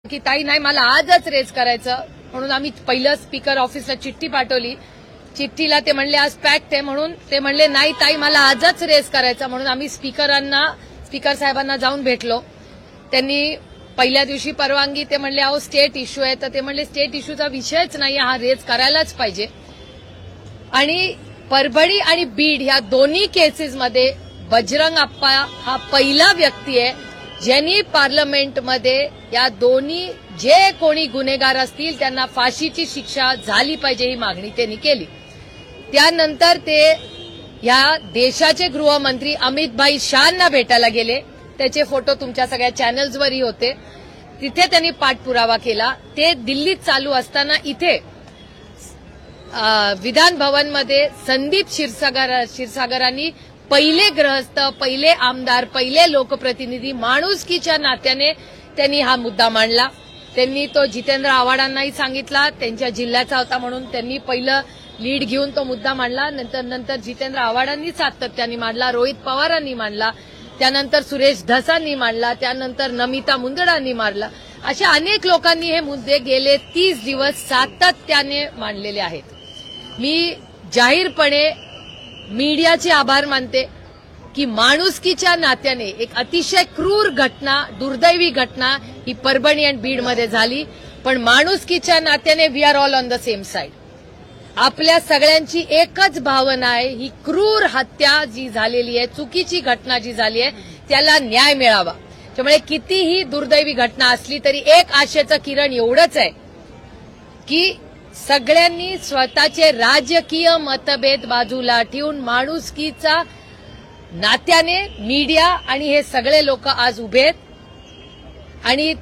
की ताई नाही मला आजच रेज करायचं म्हणून आम्ही पहिलं स्पीकर ऑफिसला चिठ्ठी पाठवली. चिठ्ठीला ते म्हणले आज पॅक्ट आहे म्हणून ते म्हणले नाही ताई मला आजच रेज करायचं म्हणून आम्ही स्पीकर साहेबांना जाऊन भेटलो. त्यांनी पहिल्या दिवशी परवानगी ते म्हणले अहो स्टेट इश्यू आहे तर ते म्हणले स्टेट इश्यूचा विषयच नाही हा रेज करायलाच पाहिजे. आणि परभणी आणि बीड ह्या दोन्ही केसेसमध्ये बजरंग अप्पा हा पहिला व्यक्ती आहे ज्यांनी पार्लमेंटमध्ये या दोन्ही जे कोणी गुन्हेगार असतील त्यांना फाशीची शिक्षा झाली पाहिजे ही मागणी त्यांनी केली. त्यानंतर ते या देशाचे गृहमंत्री अमित भाई शहांना भेटायला गेले. त्याचे फोटो तुमच्या सगळ्या चॅनल्सवरही होते. तिथे त्यांनी पाठपुरावा केला. ते दिल्लीत चालू असताना इथे विधान भवनमध्ये संदीप क्षीरसागरांनी पहिले ग्रहस्थ, पहिले आमदार, पहिले लोकप्रतिनिधी माणुसकीच्या नात्याने त्यांनी हा मुद्दा मांडला. त्यांनी तो जितेंद्र आव्हाडांनाही सांगितला. त्यांच्या जिल्ह्याचा होता म्हणून त्यांनी पहिलं लीड घेऊन तो मुद्दा मांडला. नंतर जितेंद्र आव्हाडांनी सातत्याने मांडला, रोहित पवारांनी मांडला, त्यानंतर सुरेश धसांनी मांडला, त्यानंतर नमिता मुंदडांनी मांडला. अशा अनेक लोकांनी हे मुद्दे गेले 30 दिवस सातत्याने मांडलेले आहेत. मी जाहीरपणे मीडियाचे आभार मानते की माणुसकीच्या नात्याने एक अतिशय क्रूर घटना, दुर्दैवी घटना ही परभणी आणि बीडमध्ये झाली. पण माणुसकीच्या नात्याने we are all on the same side. आपल्या सगळ्यांची एकच भावना आहे ही क्रूर हत्या जी झालेली आहे, चुकीची घटना जी झाली आहे त्याला न्याय मिळावा. त्यामुळे कितीही दुर्दैवी घटना असली तरी एक आशेचं किरण एवढंच आहे की सगळ्यांनी स्वतःचे राजकीय मतभेद बाजूला ठेवून माणुसकीचा नात्याने मीडिया आणि हे सगळे लोक आज उभे आहेत. आणि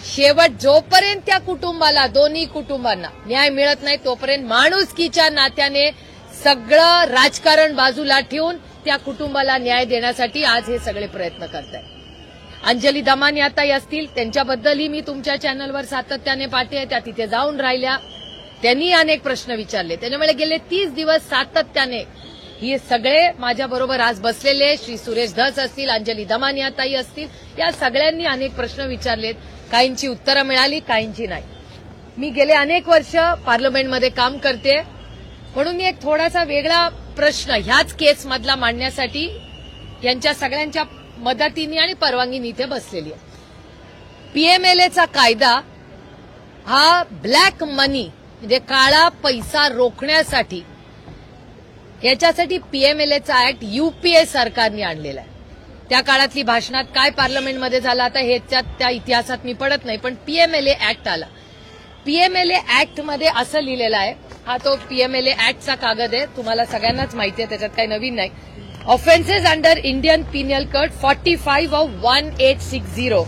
शेवट जोपर्यंत त्या कुटुंबाला, दोन्ही कुटुंबांना न्याय मिळत नाही तोपर्यंत माणुसकीच्या नात्याने सगळं राजकारण बाजूला ठेवून त्या कुटुंबाला न्याय देण्यासाठी आज हे सगळे प्रयत्न करत आहेत. अंजली दमानियाताई असतील त्यांच्याबद्दलही मी तुमच्या चॅनलवर सातत्याने पाहते. त्या तिथे जाऊन राहिल्या, त्यांनी अनेक प्रश्न विचारले. त्याच्यामुळे गेले 30 दिवस सातत्याने हे सगळे माझ्याबरोबर आज बसलेले श्री सुरेश धस असतील, अंजली दमानियाताई असतील, या सगळ्यांनी अनेक प्रश्न विचारलेत. काहींची उत्तरं मिळाली, काहींची नाही. मी गेले अनेक वर्ष पार्लमेंटमध्ये काम करते म्हणून मी एक थोडासा वेगळा प्रश्न ह्याच केसमधला मांडण्यासाठी यांच्या सगळ्यांच्या मदतीने आणि परवानगीने इथे बसलेली आहे. पीएमएलएचा कायदा हा ब्लॅक मनी म्हणजे काळा पैसा रोखण्यासाठी याच्यासाठी पीएमएलएचा ऍक्ट यूपीए सरकारने आणलेला आहे. त्या काळातली भाषणात काय पार्लमेंटमध्ये झालं आता हे त्या इतिहासात मी पडत नाही, पण पीएमएलए ऍक्ट आला. पीएमएलए ऍक्टमध्ये असं लिहिलेलं आहे, हा तो पीएमएलए ऍक्टचा कागद आहे, तुम्हाला सगळ्यांनाच माहिती आहे, त्याच्यात काही नवीन नाही. Offences under Indian Pinal code 45 of 1860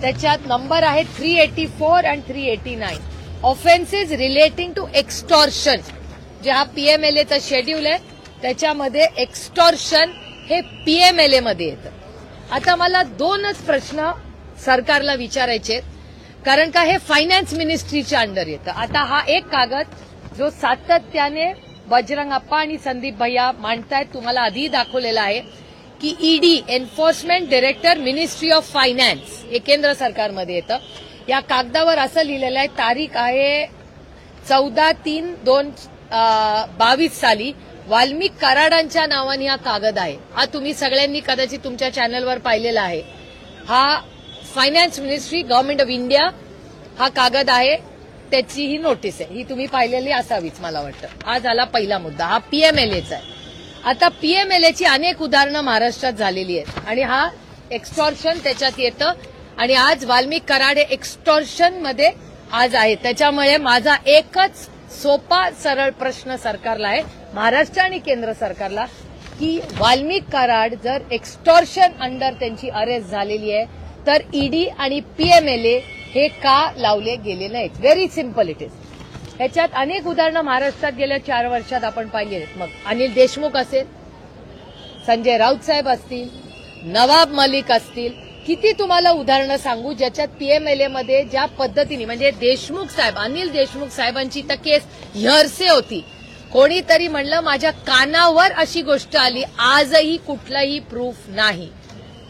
त्याच्यात नंबर आहे 384 आणि 389. ऑफेन्सेस रिलेटिंग टू एक्स्टॉर्शन जे हा पीएमएलएचा शेड्यूल आहे त्याच्यामध्ये एक्स्टॉर्शन हे पीएमएलए मध्ये येतं. आता मला दोनच प्रश्न सरकारला विचारायचे कारण का हे फायनान्स मिनिस्ट्रीच्या अंडर येतं. आता हा एक कागद जो सातत्याने बजरंग अप्पा आणि संदीप भैया मांडतायत तुम्हाला आधी दाखवलेला आहे की ED enforcement director ministry of finance हे केंद्र सरकारमध्ये येतं. या कागदावर असं लिहिलेलं आहे, तारीख आहे 14/3/2022 साली वाल्मिक कराडांच्या नावाने हा कागद आहे. हा तुम्ही सगळ्यांनी कदाचित तुमच्या चॅनलवर पाहिलेला आहे. हा finance ministry government of India हा कागद आहे, त्याची ही नोटीस आहे, ही तुम्ही पाहिलेली असावीच मला वाटतं. हा झाला पहिला मुद्दा, हा पीएमएलएचा आहे. आता पीएमएलएची अनेक उदाहरणं महाराष्ट्रात झालेली आहेत आणि हा एक्स्टॉर्शन त्याच्यात येतं आणि आज वाल्मिक कराड हे एक्स्टॉर्शन मध्ये आज आहे. त्याच्यामुळे माझा एकच सोपा सरळ प्रश्न सरकारला आहे, महाराष्ट्र आणि केंद्र सरकारला, की वाल्मिक कराड जर एक्स्टॉर्शन अंडर त्यांची अरेस्ट झालेली आहे तर ईडी आणि पीएमएलए हे का लावले गेले नाहीत. Very simple it is. ह्याच्यात अनेक उदाहरणं महाराष्ट्रात गेल्या 4 वर्षात आपण पाहिली आहेत. मग अनिल देशमुख असेल, संजय राऊत साहेब असतील, नवाब मलिक असतील, किती तुम्हाला उदाहरणं सांगू ज्याच्यात पीएमएलए मध्ये ज्या पद्धतीने म्हणजे देशमुख साहेब, अनिल देशमुख साहेबांची तर केस हेरसे होती. कोणीतरी म्हणलं माझ्या कानावर अशी गोष्ट आली, आजही कुठलाही प्रूफ नाही.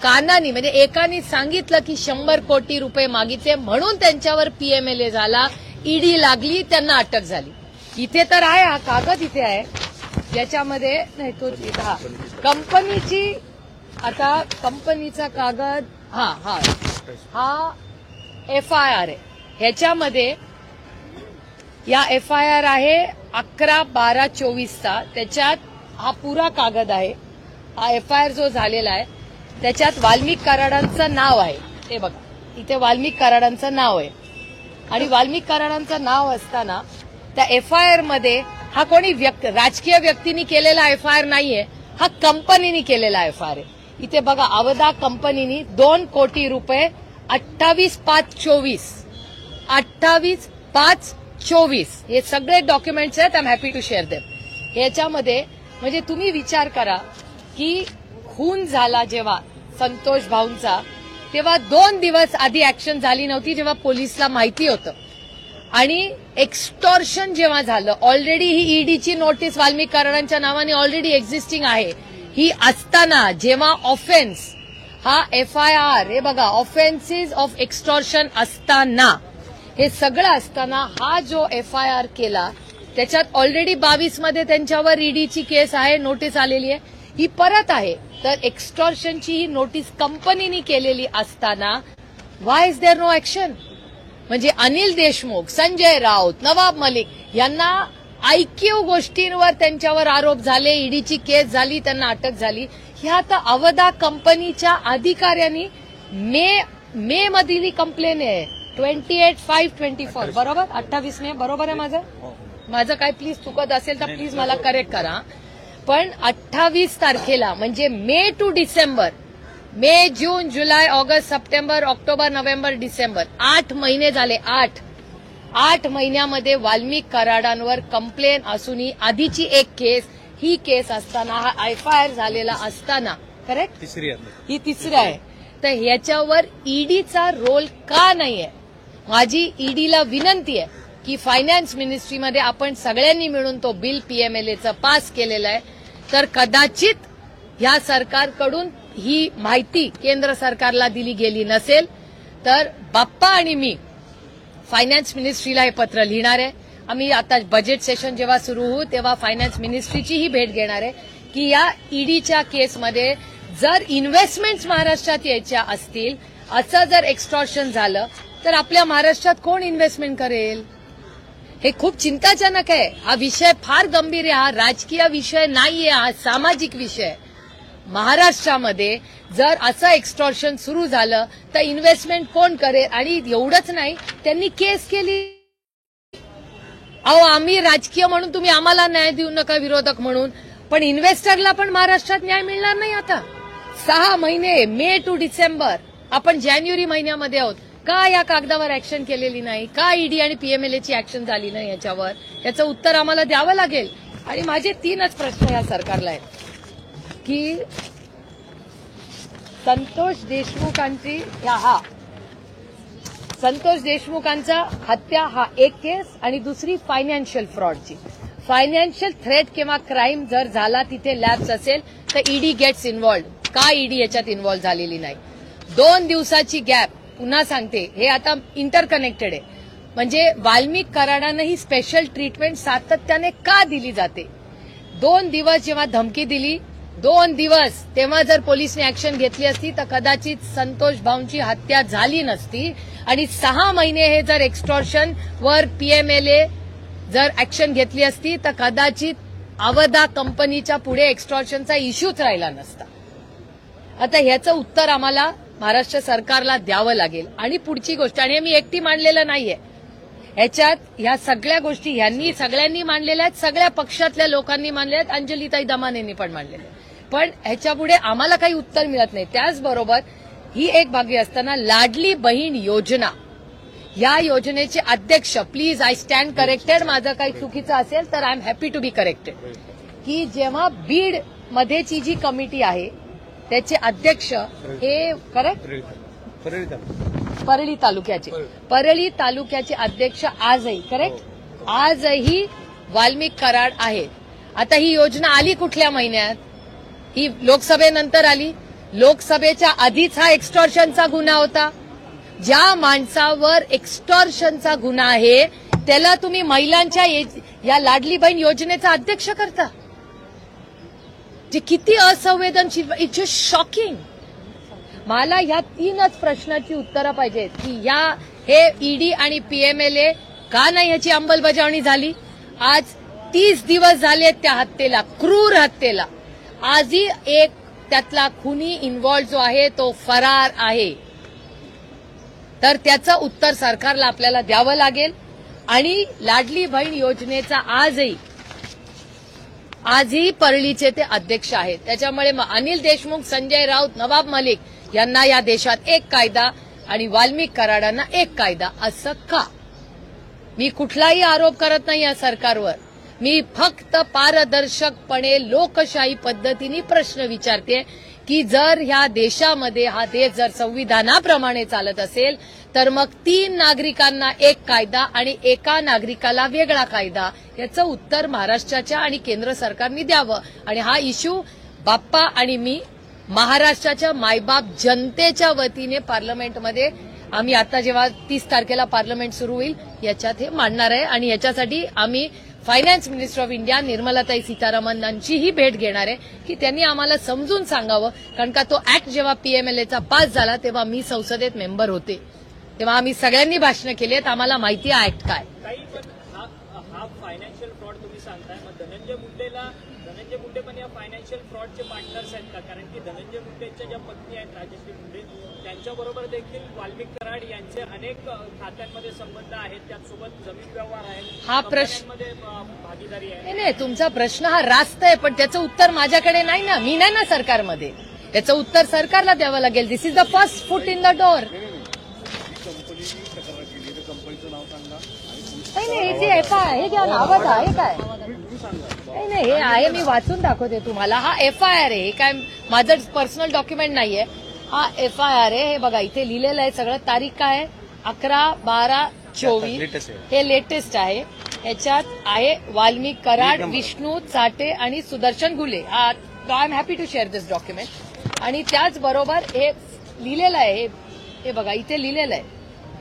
कानानी म्हणजे एकाने सांगितलं की 100 कोटी रुपये मागितले म्हणून त्यांच्यावर पीएमएलए झाला, ईडी लागली, त्यांना अटक झाली. इथे तर आहे, हा कागद इथे आहे, याच्यामध्ये नाही तो हा कंपनीची, आता कंपनीचा कागद हा FIR आहे. ह्याच्यामध्ये या FIR आहे 11/12/24चा. त्याच्यात हा पुरा कागद आहे. हा FIR जो झालेला आहे त्याच्यात वाल्मिक कराडांचं नाव आहे. ते बघा इथे वाल्मिक कराडांचं नाव आहे आणि वाल्मिक कराडांचं नाव असताना त्या FIR मध्ये हा कोणी राजकीय व्यक्तींनी केलेला FIR नाहीये, हा कंपनीनी केलेला FIR आहे. इथे बघा अवधा कंपनीनी 2 कोटी रुपये 28/5/24 28/5/24 हे सगळे डॉक्युमेंट्स आहेत. I am happy to share them. याच्यामध्ये म्हणजे तुम्ही विचार करा की खून झाला जेव्हा संतोष भाऊंचा, तेव्हा 2 दिवस आधी ऍक्शन झाली नव्हती, जेव्हा पोलिसला माहिती होतं. आणि एक्स्टॉर्शन जेव्हा झालं, ऑलरेडी ही ईडीची नोटीस वाल्मिक कराडांच्या नावाने ऑलरेडी एक्झिस्टिंग आहे. ही असताना जेव्हा ऑफेन्स हा FIR हे बघा ऑफेन्सेस ऑफ एक्स्टॉर्शन असताना, हे सगळं असताना हा जो FIR केला त्याच्यात ऑलरेडी 22 मध्ये त्यांच्यावर ईडीची केस आहे, नोटीस आलेली आहे, ही परत आहे. तर एक्स्टॉर्शनची ही नोटीस कंपनीने केलेली असताना व्हाय इज देअर नो ऍक्शन? म्हणजे अनिल देशमुख, संजय राऊत, नवाब मलिक यांना IQ गोष्टींवर त्यांच्यावर आरोप झाले, ईडीची केस झाली, त्यांना अटक झाली. ह्या आता अवधा कंपनीच्या अधिकाऱ्यांनी मे मधील कंप्लेन आहे 28/5/24 बरोबर, 28 मे बरोबर आहे माझं काय प्लीज चुकत असेल तर प्लीज मला करेक्ट करा. पण 28 तारखेला म्हणजे May to December, May, June, July, August, September, October, November, December 8 महिने झाले. 8 महिन्यामध्ये वाल्मिक कराडांवर कंप्लेन असूनही आधीची एक केस, ही केस असताना, हा FIR झालेला असताना, करेक्ट ही तिसरी आहे. तर ह्याच्यावर ईडीचा रोल का नाहीये? माझी ईडीला विनंती आहे की फायनान्स मिनिस्ट्रीमध्ये आपण सगळ्यांनी मिळून तो बिल पीएमएलएचं पास केलेलं आहे. तर कदाचित ह्या सरकारकडून ही माहिती केंद्र सरकारला दिली गेली नसेल तर बाप्पा आणि मी फायनान्स मिनिस्ट्रीला हे पत्र लिहिणार आहे. आम्ही आता बजेट सेशन जेव्हा सुरू होऊ तेव्हा फायनान्स मिनिस्ट्रीचीही भेट घेणार आहे की या ईडीच्या केसमध्ये जर इन्व्हेस्टमेंट्स महाराष्ट्रात यायच्या असतील, असं जर एक्स्टॉर्शन झालं तर आपल्या महाराष्ट्रात कोण इन्व्हेस्टमेंट करेल? हे खूप चिंताजनक आहे. हा विषय फार गंभीर आहे. हा राजकीय विषय नाहीये, हा सामाजिक विषय आहे. महाराष्ट्रामध्ये जर असं एक्स्टॉर्शन सुरू झालं तर इन्व्हेस्टमेंट कोण करेल? आणि एवढंच नाही, त्यांनी केस केली. अहो आम्ही राजकीय म्हणून तुम्ही आम्हाला न्याय देऊ नका विरोधक म्हणून, पण इन्व्हेस्टरला पण महाराष्ट्रात न्याय मिळणार नाही. आता 6 महिने, मे टू डिसेंबर, आपण जानेवारी महिन्यामध्ये आहोत. का या कागदावर ऍक्शन केलेली नाही? का ईडी आणि पीएमएलएची ऍक्शन झाली नाही याच्यावर? याचं उत्तर आम्हाला द्यावं लागेल. आणि माझे 3च प्रश्न या सरकारला आहेत की संतोष देशमुखांचा हत्या हा एक केस आणि दुसरी फायनान्शियल फ्रॉडची. फायनान्शियल थ्रेट किंवा क्राईम जर झाला तिथे लॅब्स असेल तर ईडी गेट्स इन्व्हॉल्ड. का ईडी याच्यात इन्व्हॉल्व झालेली नाही? 2 दिवसाची गॅप, पुन्हा सांगते हे आता इंटरकनेक्टेड आहे. म्हणजे वाल्मिक कराडांना ही स्पेशल ट्रीटमेंट सातत्याने का दिली जाते? 2 दिवस जेव्हा धमकी दिली, 2 दिवस तेव्हा जर पोलिसने ऍक्शन घेतली असती तर कदाचित संतोष भाऊंची हत्या झाली नसती. आणि 6 महिने हे जर एक्स्टॉर्शन वर पीएमएलए जर ऍक्शन घेतली असती तर कदाचित अवधा कंपनीच्या पुढे एक्स्टॉर्शनचा इश्यूच राहिला नसता. आता ह्याचं उत्तर आम्हाला महाराष्ट्र सरकारला द्यावं लागेल. आणि पुढची गोष्ट, आणि मी एकटी मांडलेलं नाहीये ह्याच्यात, ह्या सगळ्या गोष्टी ह्यांनी सगळ्यांनी मांडलेल्या आहेत, सगळ्या पक्षातल्या लोकांनी मांडल्या आहेत, अंजलीताई दमानेंनी पण मांडलेले. पण ह्याच्यापुढे आम्हाला काही उत्तर मिळत नाही. त्याचबरोबर ही एक बागी असताना लाडली बहीण योजना, या योजनेचे अध्यक्ष, प्लीज आय स्टँड करेक्टेड, माझं काही चुकीचं असेल तर I am happy to be corrected, की जेव्हा बीड मध्येची जी कमिटी आहे त्याचे अध्यक्ष हे करेक्ट परळी तालुक्याचे अध्यक्ष आजही करेक्ट आजही वाल्मिक कराड आहेत. आता ही योजना आली कुठल्या महिन्यात? ही लोकसभेनंतर आली. लोकसभेच्या आधीच हा एक्स्टॉर्शनचा गुन्हा होता. ज्या माणसावर एक्स्टॉर्शनचा गुन्हा आहे त्याला तुम्ही महिलांच्या या लाडली बहीण योजनेचा अध्यक्ष करता. जे किती असंवेदनशील, इट्स जस्ट शॉकिंग. मला या 3च प्रश्नाची उत्तरं पाहिजेत की हे ईडी आणि पीएमएलए का नाही याची अंमलबजावणी झाली. आज 30 दिवस झाले त्या हत्येला, क्रूर हत्येला. आजही एक त्यातला खुनी इन्व्हॉल्व जो आहे तो फरार आहे. तर त्याचं उत्तर सरकारला आपल्याला द्यावं लागेल. आणि लाडली बहीण योजनेचा आजही परळीचे ते अध्यक्ष आहेत. त्याच्यामुळे अनिल देशमुख, संजय राऊत, नवाब मलिक यांना या देशात एक कायदा आणि वाल्मिक कराडांना एक कायदा, असं का? मी कुठलाही आरोप करत नाही या सरकारवर. मी फक्त पारदर्शकपणे लोकशाही पद्धतीने प्रश्न विचारते की जर ह्या देशामध्ये हा देश जर संविधानाप्रमाणे चालत असेल तर मग 3 नागरिकांना एक कायदा आणि एका नागरिकाला वेगळा कायदा, याचं उत्तर महाराष्ट्राच्या आणि केंद्र सरकारने द्यावं. आणि हा इश्यू बाप्पा आणि मी महाराष्ट्राच्या मायबाप जनतेच्या वतीने पार्लमेंटमध्ये आम्ही आता जेव्हा 30 तारखेला पार्लमेंट सुरू होईल याच्यात हे मांडणार आहे. आणि याच्यासाठी आम्ही फायनान्स मिनिस्टर ऑफ इंडिया निर्मलाताई सीतारामन यांचीही भेट घेणार आहे की त्यांनी आम्हाला समजून सांगावं. कारण का तो ऍक्ट जेव्हा पीएमएलएचा पास झाला तेव्हा मी संसदेत मेंबर होते, तेव्हा आम्ही सगळ्यांनी भाषणं केली आहेत, आम्हाला माहिती आहे ऍक्ट काय. हा फायनान्शियल फ्रॉड तुम्ही सांगताय, मग धनंजय मुंडे पण या फायनान्शियल फ्रॉडचे पार्टनर्स आहेत का? कारण की धनंजय मुंडेच्या ज्या पत्नी आहेत राजश्री मुंडे, त्यांच्याबरोबर देखील वाल्मिक कराड यांचे अनेक खात्यांमध्ये संबंध आहेत, त्यासोबत जमीन व्यवहार आहेत, हा प्रश्न भागीदारी आहे. नाही, तुमचा प्रश्न हा रास्त आहे, पण त्याचं उत्तर माझ्याकडे नाही ना. मी नाही ना सरकारमध्ये, त्याचं उत्तर सरकारला द्यावं लागेल. This is the first foot in the door. नाही, हे एफआयआर हे घ्या, नावच आहे काय? नाही, हे आहे, मी वाचून दाखवते तुम्हाला. हा एफआयआर आहे, हे काय माझं पर्सनल डॉक्युमेंट नाहीये. हा एफआयआर आहे, हे बघा इथे लिहिलेलं आहे सगळं. तारीख काय आहे? 11/12/24. हे लेटेस्ट आहे. ह्याच्यात आहे वाल्मिक कराड, विष्णू चाटे आणि Sudarshan Gule. I am happy to share this document. आणि त्याचबरोबर हे लिहिलेलं आहे, हे बघा इथे लिहिलेलं आहे.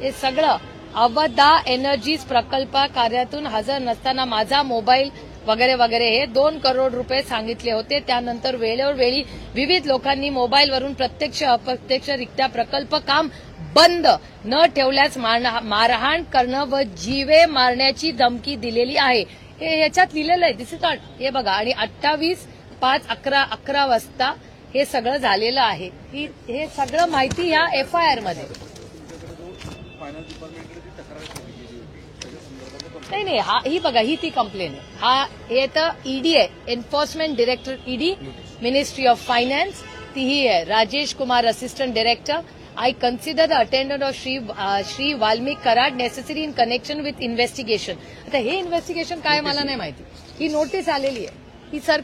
हे सगळं अवधा एनर्जीज प्रकल्प कार्यातून हजर नसताना माझा मोबाईल वगैरे वगैरे हे 2 करोड रुपये सांगितले होते. त्यानंतर वेळोवेळी विविध लोकांनी मोबाईलवरून प्रत्यक्ष अप्रत्यक्षरित्या प्रकल्प काम बंद न ठेवल्यास मारहाण करणं व जीवे मारण्याची धमकी दिलेली आहे. हे याच्यात लिहिलेलं आहे. This is not. हे बघा. आणि 28/5/11 वाजता हे सगळं झालेलं आहे. हे सगळं माहिती ह्या एफआयआर मध्ये. नाही, ही बघा, ही ती कंप्लेन आहे. हे तर ईडी आहे, enforcement director ED, ministry of finance, ती ही आहे. Rajesh Kumar assistant director. I consider the attendant of Shri Valmik Karad necessary in connection with investigation. आता हे इन्व्हेस्टिगेशन काय मला नाही माहिती. ही नोटीस आलेली आहे,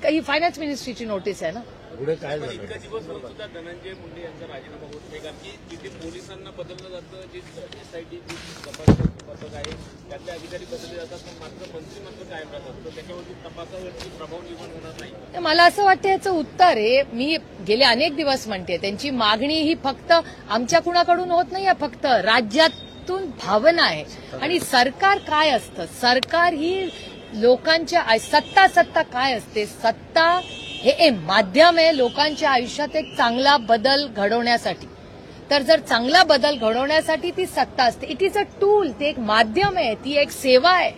ही फायनान्स मिनिस्ट्रीची नोटीस आहे ना. पुढे काय झालं? इतका दिवस होत सुद्धा धनंजय मुंडे यांचा राजीनामा होत नाही, कारण की जिथे पोलिसांना बदललं जातं, जे एसआयटी तपास पथक आहे त्यातले अधिकारी बदलले जातात, पण मात्र मंत्रिमंडळ कायम राहतात. त्याच्यावरती तपासावरती प्रभाव निर्माण होणार नाही. मला असं वाटतं याचं उत्तर आहे, मी गेले अनेक दिवस म्हणते, त्यांची मागणी ही फक्त आमच्या कुणाकडून होत नाहीये, फक्त राज्यातून भावना आहे. आणि सरकार काय असतं? सरकार ही लोकांच्या सत्ता काय असते? सत्ता हे माध्यम आहे लोकांच्या आयुष्यात एक चांगला बदल घडवण्यासाठी. तर जर चांगला बदल घडवण्यासाठी ती सत्ता असते. It is a tool. ते एक माध्यम आहे, ती एक सेवा आहे.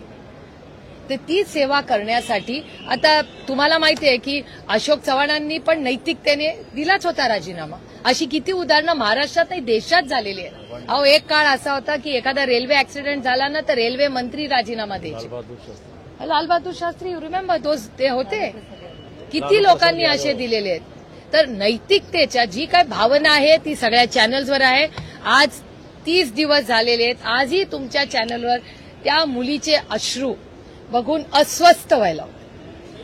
तर ती सेवा करण्यासाठी आता तुम्हाला माहिती आहे की अशोक चव्हाणांनी पण नैतिकतेने दिलाच होता राजीनामा. अशी किती उदाहरणं महाराष्ट्रात नाही देशात झालेली आहेत. अहो, एक काळ असा होता की एखादा रेल्वे ऍक्सिडेंट झाला ना तर रेल्वे मंत्री राजीनामा द्यायचे. Lal Bahadur Shastri, you remember those, ते होते. किती लोकांनी असे दिलेले आहेत. तर नैतिकतेच्या जी काय भावना आहे ती सगळ्या चॅनल्सवर आहे. आज 30 दिवस झालेले आहेत. आजही तुमच्या चॅनलवर त्या मुलीचे अश्रू बघून अस्वस्थ व्हायला,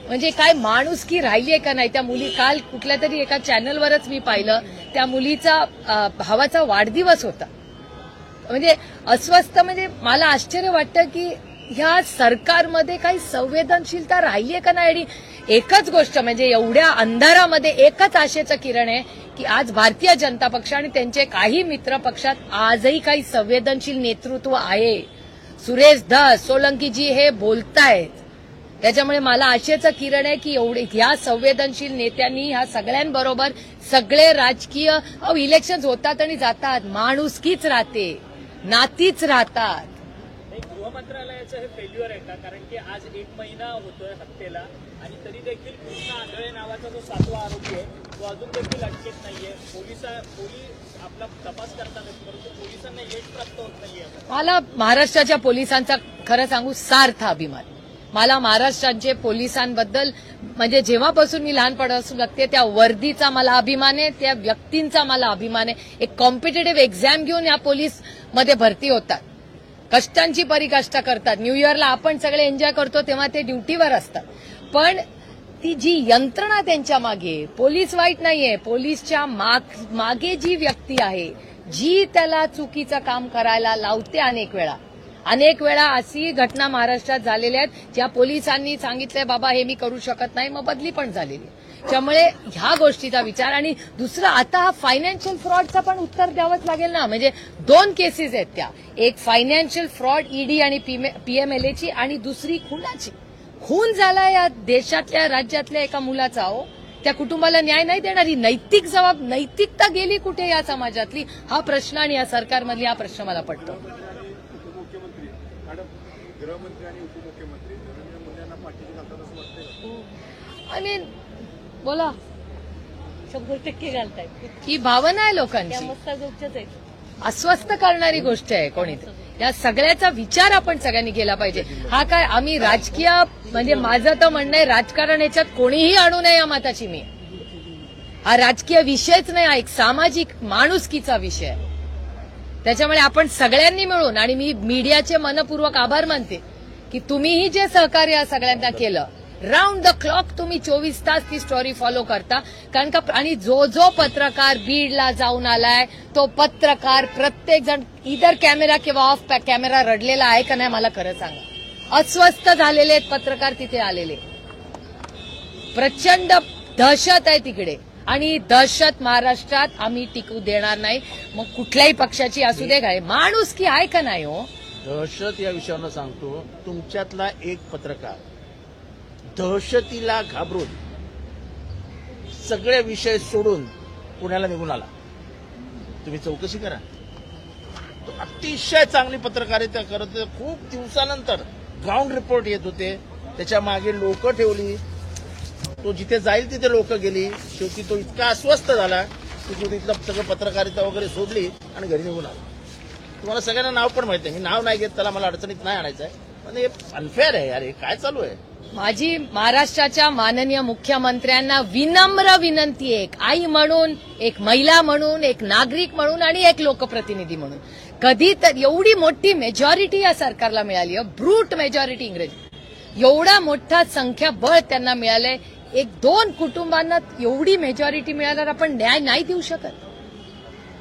म्हणजे काय माणुसकी राहिली आहे का नाही. त्या मुली, काल कुठल्या तरी एका चॅनलवरच मी पाहिलं, त्या मुलीचा भावाचा वाढदिवस होता. म्हणजे अस्वस्थ, म्हणजे मला आश्चर्य वाटतं की ह्या सरकारमध्ये काही संवेदनशीलता राहिली आहे का नाही? आणि एकच गोष्ट म्हणजे एवढ्या अंधारामध्ये एकच आशेचं किरण आहे की आज भारतीय जनता पक्ष आणि त्यांचे काही मित्र पक्षात आजही काही संवेदनशील नेतृत्व आहे. सुरेश धस, सोलंकीजी हे बोलतायत. त्याच्यामुळे मला आशेचं किरण आहे की एवढे ह्या संवेदनशील नेत्यांनी ह्या सगळ्यांबरोबर सगळे राजकीय इलेक्शन होतात आणि जातात, माणुसकीच राहते, नातीच राहतात. नाही, गृहमंत्रालयाचं हे फेल्युअर आहे का? कारण की आज 1 महिना होतोय हत्येला आणि तरी देखील कृष्णा आंधळे नावाचा जो 7वा आरोपी आहे तो अजून देखील अटकेत नाहीये. पोलीस आपला तपास करताना, परंतु पोलिसांना यश प्राप्त होत नाहीये. मला महाराष्ट्राच्या पोलिसांचा खरं सांगू सार्थ अभिमान. मला महाराष्ट्राचे पोलिसांबद्दल म्हणजे जेव्हापासून मी लहानपणापासून बघते त्या वर्दीचा मला अभिमान आहे, त्या व्यक्तींचा मला अभिमान आहे. एक कॉम्पिटेटिव्ह एक्झाम घेऊन या पोलीस मध्ये भरती होतात, कष्टांची परिकाष्ठा करतात. न्यू इयरला आपण सगळे एन्जॉय करतो तेव्हा ते ड्युटीवर असतात. पण ती जी यंत्रणा त्यांच्या मागे, पोलीस वाईट नाहीये, पोलीसच्या मागे जी व्यक्ती आहे जी त्याला चुकीचं काम करायला लावते, अनेक वेळा अशी घटना महाराष्ट्रात झालेल्या आहेत ज्या पोलिसांनी सांगितलंय बाबा हे मी करू शकत नाही, मग बदली पण झालेली. त्यामुळे ह्या गोष्टीचा विचार. आणि दुसरं आता हा फायनान्शियल फ्रॉडचा पण उत्तर द्यावंच लागेल ना. म्हणजे 2 केसेस आहेत त्या, एक फायनान्शियल फ्रॉड ईडी आणि पीएमएलएची आणि दुसरी खुनाची. खून झाला या देशातल्या राज्यातल्या एका मुलाचा. त्या कुटुंबाला न्याय नाही देणारी नैतिकता गेली कुठे या समाजातली? हा प्रश्न आणि या सरकारमधली हा प्रश्न मला पडतो. उपमुख्यमंत्री मॅडम, गृहमंत्री आणि उपमुख्यमंत्री नरेंद्र मोदी यांना पाठीशी घालतात असं वाटतंय? आय मीन बोला 100% घालतायत. ही भावना आहे लोकांची, अस्वस्थ करणारी गोष्ट आहे. कोणी या सगळ्याचा विचार आपण सगळ्यांनी केला पाहिजे. हा काय आम्ही राजकीय म्हणजे माझं तर म्हणणं आहे राजकारण याच्यात कोणीही आणू नये या मताची मी. हा राजकीय विषयच नाही, हा एक सामाजिक माणुसकीचा विषय आहे. त्याच्यामुळे आपण सगळ्यांनी मिळून, आणि मी मीडियाचे मनपूर्वक आभार मानते की तुम्हीही जे सहकार्य या सगळ्यांना केलं, राऊंड द क्लॉक तुम्ही 24 तास ती स्टोरी फॉलो करता. कारण का आणि जो पत्रकार बीडला जाऊन आलाय तो पत्रकार प्रत्येक जण इधर कॅमेरा किंवा ऑफ कॅमेरा रडलेला आहे का नाही मला खरं सांगा. अस्वस्थ झालेले आहेत पत्रकार तिथे आलेले. प्रचंड दहशत आहे तिकडे आणि दहशत महाराष्ट्रात आम्ही टिकू देणार नाही. मग कुठल्याही पक्षाची असू दे, काय माणुसकी आहे का नाही? हो, दहशत या विषयावर सांगतो, तुमच्यातला एक पत्रकार दहशतीला घाबरून सगळे विषय सोडून पुण्याला निघून आला. तुम्ही चौकशी करा. तो अतिशय चांगली पत्रकारिता करत, खूप दिवसानंतर ग्राउंड रिपोर्ट येत होते, त्याच्या मागे लोक ठेवली, तो जिथे जाईल तिथे लोक गेली. शेवटी तो इतका अस्वस्थ झाला की तो तिथलं सगळं पत्रकारिता वगैरे सोडली आणि घरी निघून आला. तुम्हाला सगळ्यांना नाव पण माहिती आहे, मी नाव नाही घेत, त्याला मला अडचणीत नाही आणायचं आहे. पण हे अनफेअर आहे यार, हे काय चालू आहे? माझी महाराष्ट्राच्या माननीय मुख्यमंत्र्यांना विनम्र विनंती आहे, एक आई म्हणून, एक महिला म्हणून, एक नागरिक म्हणून आणि एक लोकप्रतिनिधी म्हणून. कधी तर एवढी मोठी मेजॉरिटी या सरकारला मिळाली, ब्रूट मेजॉरिटी इंग्रजी, एवढा मोठा संख्याबळ त्यांना मिळालंय. 1-2 कुटुंबांना एवढी मेजॉरिटी मिळाल्यावर आपण न्याय नाही देऊ शकत.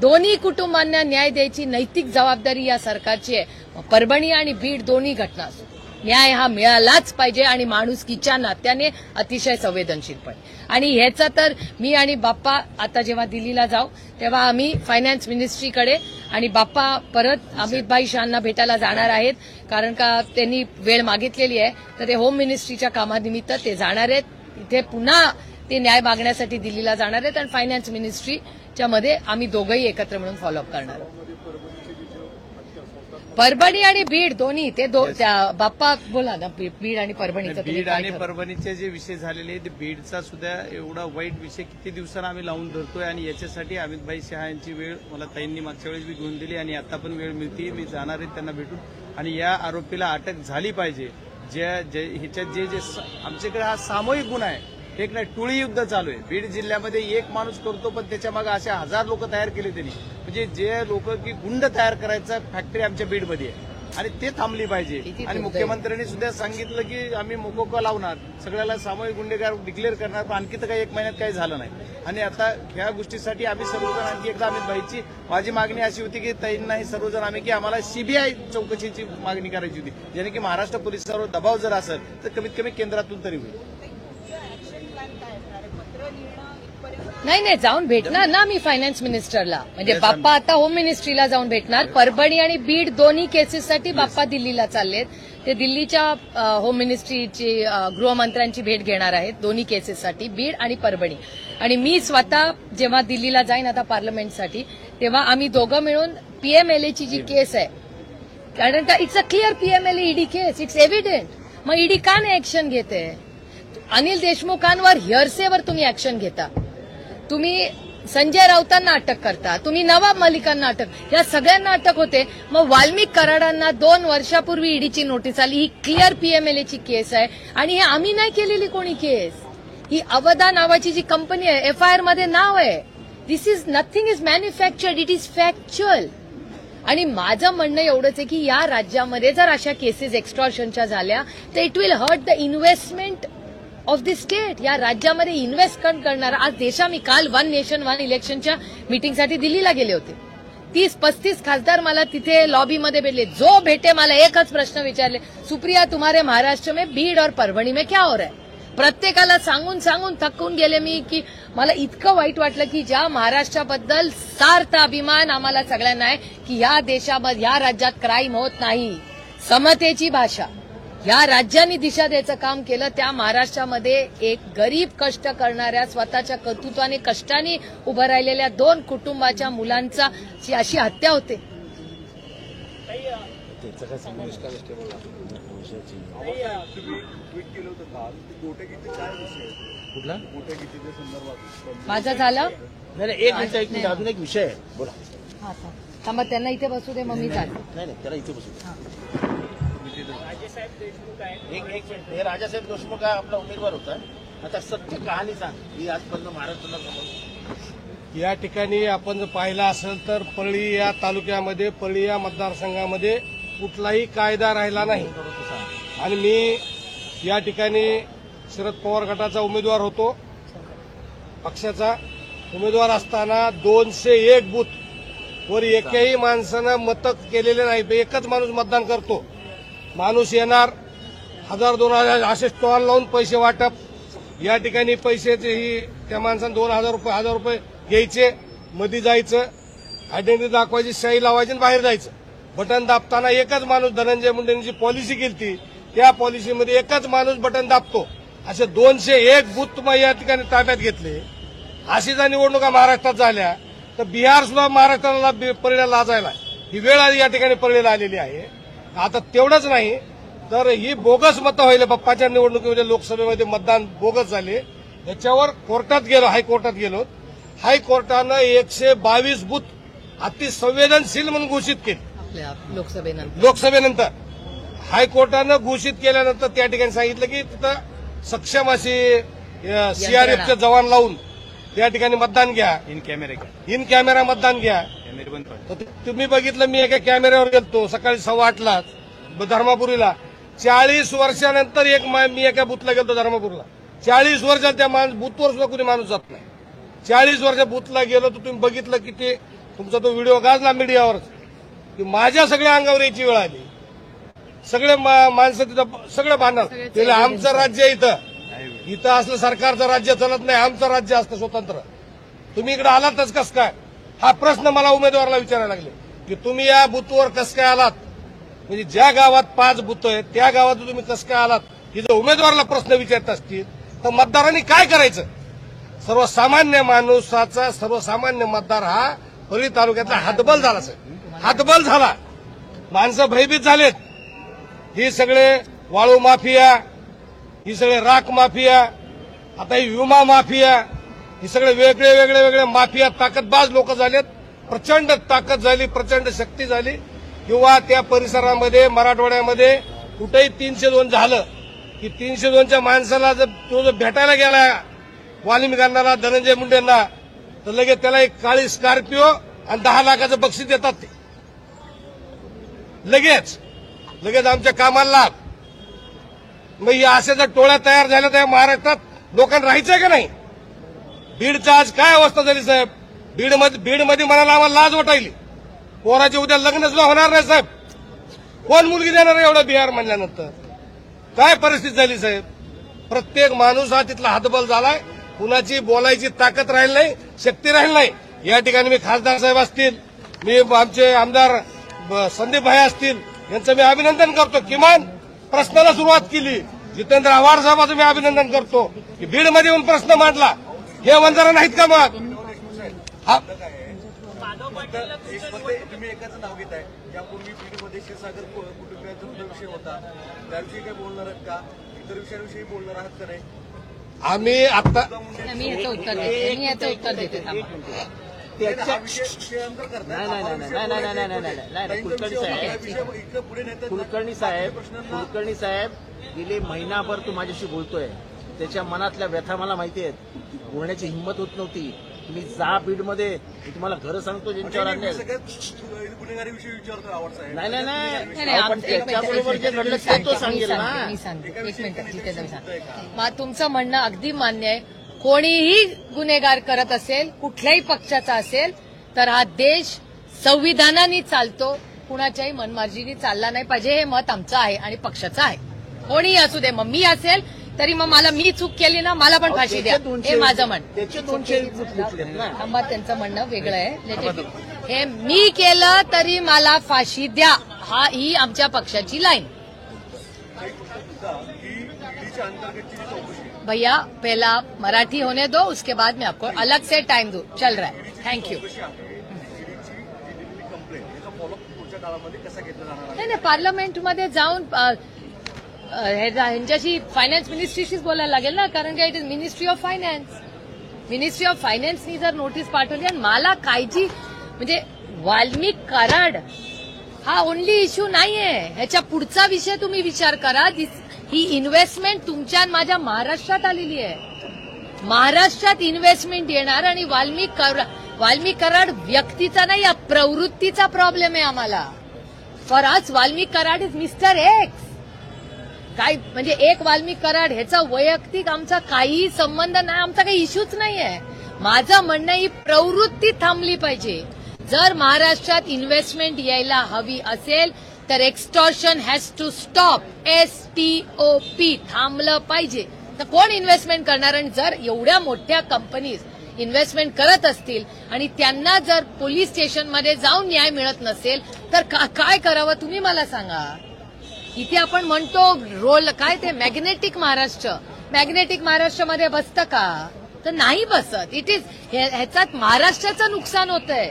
दोन्ही कुटुंबांना न्याय द्यायची नैतिक जबाबदारी या सरकारची आहे. परभणी आणि बीड दोन्ही घटना असो, न्याय हा मिळालाच पाहिजे आणि माणुसकीच्या नात्याने अतिशय संवेदनशीलपणे. आणि ह्याचा तर मी आणि बाप्पा आता जेव्हा दिल्लीला जाऊ तेव्हा आम्ही फायनान्स मिनिस्ट्रीकडे आणि बाप्पा परत अमित शहांना भेटायला जाणार आहेत. कारण का त्यांनी वेळ मागितलेली आहे, तर ते होम मिनिस्ट्रीच्या कामानिमित्त ते जाणार आहेत. तिथे पुन्हा ते न्याय मागण्यासाठी दिल्लीला जाणार आहेत आणि फायनान्स मिनिस्ट्रीच्या मध्ये आम्ही दोघंही एकत्र मिळून फॉलोअप करणार आहोत. परभणी आणि बीड दोन्ही ते बाप्पा बोला ना, बीड आणि परभणीचं बीड आणि परभणीचे जे विषय झालेले आहेत, बीडचा सुद्धा एवढा वाईट विषय किती दिवसांना आम्ही लावून धरतोय आणि याच्यासाठी अमित शहा यांची वेळ मला ताईंनी मागच्या वेळेस मी घेऊन दिली आणि आता पण वेळ मिळते. मी जाणार आहे त्यांना भेटून आणि या आरोपीला अटक झाली पाहिजे. ह्याच्यात जे आमच्याकडे हा सामूहिक गुन्हा आहे, एक नाही टोळी युद्ध चालू आहे. बीड जिल्ह्यामध्ये एक माणूस करतो पण त्याच्या मागे अशा 1000 लोक तयार केले त्यांनी. म्हणजे जे लोक की गुंड तयार करायचा फॅक्टरी आमच्या बीडमध्ये आहे. आणि ते थांबली पाहिजे. किती आणि दुर्दैव. मुख्यमंत्र्यांनी सुद्धा सांगितलं की आम्ही मोकोका लावणार, सगळ्याला सामूहिक गुन्हेगार डिक्लेअर करणार, पण आणखी तर काही 1 महिन्यात काही झालं नाही. आणि आता ह्या गोष्टीसाठी आम्ही सर्वजण आणखी एकदा अमित भाईची माझी मागणी अशी होती की ताईंनाही सर्वजण आम्ही की आम्हाला सीबीआय चौकशीची मागणी करायची होती, ज्याने की महाराष्ट्र पोलिसांवर दबाव जर असेल तर कमीत कमी केंद्रातून तरी होईल. नाही जाऊन भेटणार ना मी फायनान्स मिनिस्टरला. म्हणजे बाप्पा आता होम मिनिस्ट्रीला जाऊन भेटणार. परभणी आणि बीड दोन्ही केसेससाठी बाप्पा दिल्लीला चाललेत. ते दिल्लीच्या होम मिनिस्ट्रीची गृहमंत्र्यांची भेट घेणार आहेत दोन्ही केसेससाठी, बीड आणि परभणी. आणि मी स्वतः जेव्हा दिल्लीला जाईन आता पार्लमेंटसाठी, तेव्हा आम्ही दोघं मिळून पीएमएलएची जी केस आहे, कारण का it's a clear PMLA ED case, it's evident. मग ईडी का नाही ऍक्शन घेते? अनिल देशमुखांवर हिअरसेवर तुम्ही ऍक्शन घेता, तुम्ही संजय राऊतांना अटक करता, तुम्ही नवाब मलिकांना अटक, या सगळ्यांना अटक होते. मग वाल्मिक कराडांना 2 वर्षापूर्वी ईडीची नोटीस आली. ही क्लिअर पीएमएलएची केस आहे आणि हे आम्ही नाही केलेली कोणी केस. ही अवधा नावाची जी कंपनी आहे, एफआयआर मध्ये नाव आहे. This is nothing is manufactured, it is factual. आणि माझं म्हणणं एवढंच आहे की या राज्यामध्ये जर अशा केसेस एक्स्टॉर्शनच्या झाल्या तर it will hurt the investment of the state. या राज्यामध्ये इन्व्हेस्टमेंट करणारा आज मी काल 1 नेशन 1 इलेक्शनच्या मीटिंगसाठी दिल्लीला गेले होते. 30-35 खासदार मला तिथे लॉबीमध्ये भेटले. जो भेटे मला एकच प्रश्न विचारले, सुप्रिया तुम्हारे महाराष्ट्र में बीड और परभणी में क्या हो रहा है? प्रत्येकाला सांगून सांगून थकून गेले मी की मला इतकं वाईट वाटलं की ज्या महाराष्ट्राबद्दल सार्थ अभिमान आम्हाला सगळ्यांना आहे की या देशामध्ये या राज्यात क्राईम होत नाही, समतेची भाषा, या राज्यांनी दिशा द्यायचं काम केलं. त्या महाराष्ट्रामध्ये एक गरीब कष्ट करणाऱ्या स्वतःच्या कर्तृत्वाने कष्टाने उभं राहिलेल्या 2 कुटुंबाच्या मुलांचा अशी हत्या होते. तुम्ही ट्विट केलं होतं काल, गोटेगीचे काय विषय आहेत? कुठला गोटेगीच्या संदर्भात माझं झालं नाही एक मिनिट अजून एक विषय आहे. बोला. हा थांबा, त्यांना इथे बसू दे, मग मी चालतो. नाही त्याला इथे बसू. राजेसाहेब देशमुख आहेत. एक मिनिट. हे राजासाहेब देशमुख हा आपला उमेदवार होता. आता सत्य कहाणी सांग, ही आजपर्यंत महाराष्ट्राला समोर. या ठिकाणी आपण जर पाहिलं असेल तर पळी या तालुक्यामध्ये, पळी या मतदारसंघामध्ये कुठलाही कायदा राहिला नाही. आणि मी या ठिकाणी शरद पवार गटाचा उमेदवार होतो. पक्षाचा उमेदवार असताना 201 बूथ वर एकही माणसानं मतं केलेले नाही. एकच माणूस मतदान करतो. माणूस येणार, 1000-2000 असे स्टॉल लावून पैसे वाटप. या ठिकाणी पैशाचे ही त्या माणसानं 1000 रुपये घ्यायचे, मध्ये जायचं, आयडेंटिटी दाखवायची, शाई लावायची आणि बाहेर जायचं. बटन दाबताना एकच माणूस, धनंजय मुंडेंनी जी पॉलिसी केली त्या पॉलिसीमध्ये एकच माणूस बटन दाबतो. असे 201 बूथ या ठिकाणी ताब्यात घेतले. अशी जर निवडणुका महाराष्ट्रात झाल्या तर बिहार सुद्धा महाराष्ट्राला परळीला लाजायला ही वेळ या ठिकाणी परळीला आलेली आहे. आता तेवढंच नाही तर ही बोगस मतं व्हायला. बाप्पाच्या निवडणुकीमध्ये लोकसभेमध्ये मतदान बोगस झाले. याच्यावर कोर्टात गेलो, हायकोर्टात गेलो. हायकोर्टानं 122 बूथ अतिसंवेदनशील म्हणून घोषित केले. आपल्या लोकसभेनंतर हायकोर्टानं घोषित केल्यानंतर त्या ठिकाणी सांगितलं की तिथं सक्षम अशी सीआरएफचे जवान लावून त्या ठिकाणी मतदान घ्या, इन कॅमेरा मतदान घ्या. तर तुम्ही बघितलं, मी एका कॅमेऱ्यावर गेलतो सकाळी 8:15ला धर्मापुरीला. 40 वर्षानंतर मी एका बूथला गेलतो धर्मापूरला. 40 वर्षात त्या बूथवर सुद्धा कुणी माणूस जात नाही. 40 वर्ष बूथला गेलो तर तुम्ही बघितलं की ते तुमचा तो व्हिडिओ गाजला मीडियावर की माझ्या सगळ्या अंगावर यायची वेळ आली. सगळे माणसं तिथं सगळं भांडणार. आमचं राज्य इथं असलं सरकारचं राज्य चालत नाही, आमचं राज्य असतं स्वतंत्र. तुम्ही इकडे आलातच कस काय, हा प्रश्न मला उमेदवाराला विचारायला लागले की तुम्ही या बूथवर कस काय आलात. म्हणजे ज्या गावात 5 बूथ आहेत त्या गावात तुम्ही कस काय आलात, ही जर उमेदवाराला प्रश्न विचारत असतील तर मतदारांनी काय करायचं. सर्वसामान्य माणसाचा, सर्वसामान्य मतदार हा परळी तालुक्यातला हातबल झाला. हातबल झाला. माणसं भयभीत झालेत. ही सगळे वाळू माफिया, ही सगळे राख माफिया, आता ही विमा माफिया, ही सगळे वेगळे माफिया ताकदबाज लोक झालेत. प्रचंड ताकद झाली, प्रचंड शक्ती झाली. किंवा त्या परिसरामध्ये मराठवाड्यामध्ये कुठेही 302 झालं की 302च्या माणसाला जर तो जर भेटायला गेला वाल्मिकांना, धनंजय मुंडेंना, तर लगेच त्याला एक काळी स्कॉर्पिओ आणि 10 लाखाचं बक्षीस देतात ते लगेच. लगेच आमच्या कामाला लाग. मग या अशा जर टोळ्या तयार झाल्या तर महाराष्ट्रात लोकांना राहायचंय का नाही? बीडचं आज काय अवस्था झाली साहेब? बीडमध्ये म्हणाला आम्हाला लाज वाटायली. पोराचे उद्या लग्नच होणार नाही साहेब. कोण मुलगी देणार आहे एवढा बिहार म्हणल्यानंतर? काय परिस्थिती झाली साहेब? प्रत्येक माणूस हा तिथला हातबल झालाय. कुणाची बोलायची ताकद राहील नाही, शक्ती राहील नाही. या ठिकाणी मी खासदार साहेब असतील, मी आमचे आमदार संदीप भाई असतील, यांचं मी अभिनंदन करतो. किमान प्रश्नाला सुरुवात केली. जितेंद्र आव्हाड साहेबांचं मी अभिनंदन करतो की बीडमध्ये येऊन प्रश्न मांडला. हे वंजारा नाहीत का मग? तुम्ही एकाचं नाव घेताय. यापूर्वी बीडमध्ये क्षीरसागर कुटुंबियांचा विषय होता, त्याविषयी काय बोलणार आहात का? इतर विषयांविषयी बोलणार आहात का नाही? आम्ही आता मी याचं उत्तर देते. थांबा. हा विषय अंतर करताय. कुलकर्णी साहेब गेले महिनाभर तू माझ्याशी बोलतोय. त्याच्या मनातल्या व्यथा मला माहिती आहेत. बोलण्याची हिंमत होत नव्हती. तुम्ही जा बीडमध्ये, मी तुम्हाला घरं सांगतो ज्यांच्यावर अन्याय. गुन्हेगारीविषयी विचारतो आव्हाड साहेब. नाही, पण त्याच्याबरोबर जे घडलं ते तो सांगेल ना. मी सांगते. एक मिनिट जितेंद्र सांगते. तुमचं म्हणणं अगदी मान्य आहे. कोणीही गुन्हेगार करत असेल, कुठल्याही पक्षाचा असेल, तर हा देश संविधानाने चालतो. कुणाच्याही मनमार्जीने चालला नाही पाहिजे. हे मत आमचं आहे आणि पक्षाचं आहे. कोणीही असू दे. मग मी असेल तरी मग मला मी चूक केली ना, मला पण फाशी द्या, हे माझं म्हणणं. त्याचे 200 थांबा, त्यांचं म्हणणं वेगळं आहे. हे मी केलं तरी मला फाशी द्या, ही आमच्या पक्षाची लाईन. भैया पहला मराठी होने दो, उसके बाद मैं आपको अलग से टाइम दूं. चल रहा है. थँक्यू. नाही, पार्लमेंटमध्ये जाऊन ह्यांच्याशी फायनान्स मिनिस्ट्रीशीच बोलायला लागेल ना, कारण की इट इज मिनिस्ट्री ऑफ फायनान्सनी जर नोटीस पाठवली. आणि मला कायची म्हणजे वाल्मिक कराड हा ओनली इश्यू नाहीये. ह्याच्या पुढचा विषय तुम्ही विचार करा. ही इन्व्हेस्टमेंट तुमच्या माझ्या महाराष्ट्रात आलेली आहे. महाराष्ट्रात इन्व्हेस्टमेंट येणार आणि वाल्मिक कराड व्यक्तीचा नाही, या प्रवृत्तीचा प्रॉब्लेम आहे आम्हाला. For us Valmik Karad is mister X. काय म्हणजे एक वाल्मिक कराड ह्याचा वैयक्तिक आमचा काही संबंध नाही, आमचा काही इश्यूच नाहीये. माझं म्हणणं ही प्रवृत्ती थांबली पाहिजे. जर महाराष्ट्रात इन्व्हेस्टमेंट यायला हवी असेल तर extortion has to stop. STOP थांबलं पाहिजे. तर कोण इन्व्हेस्टमेंट करणार? आणि जर एवढ्या मोठ्या कंपनीज इन्व्हेस्टमेंट करत असतील आणि त्यांना जर पोलीस स्टेशनमध्ये जाऊन न्याय मिळत नसेल तर काय करावं तुम्ही मला सांगा. इथे आपण म्हणतो रोल काय ते मॅग्नेटिक महाराष्ट्रामध्ये बसतं का? तर नाही बसत. इट इज ह्याच्यात महाराष्ट्राचं नुकसान होतंय.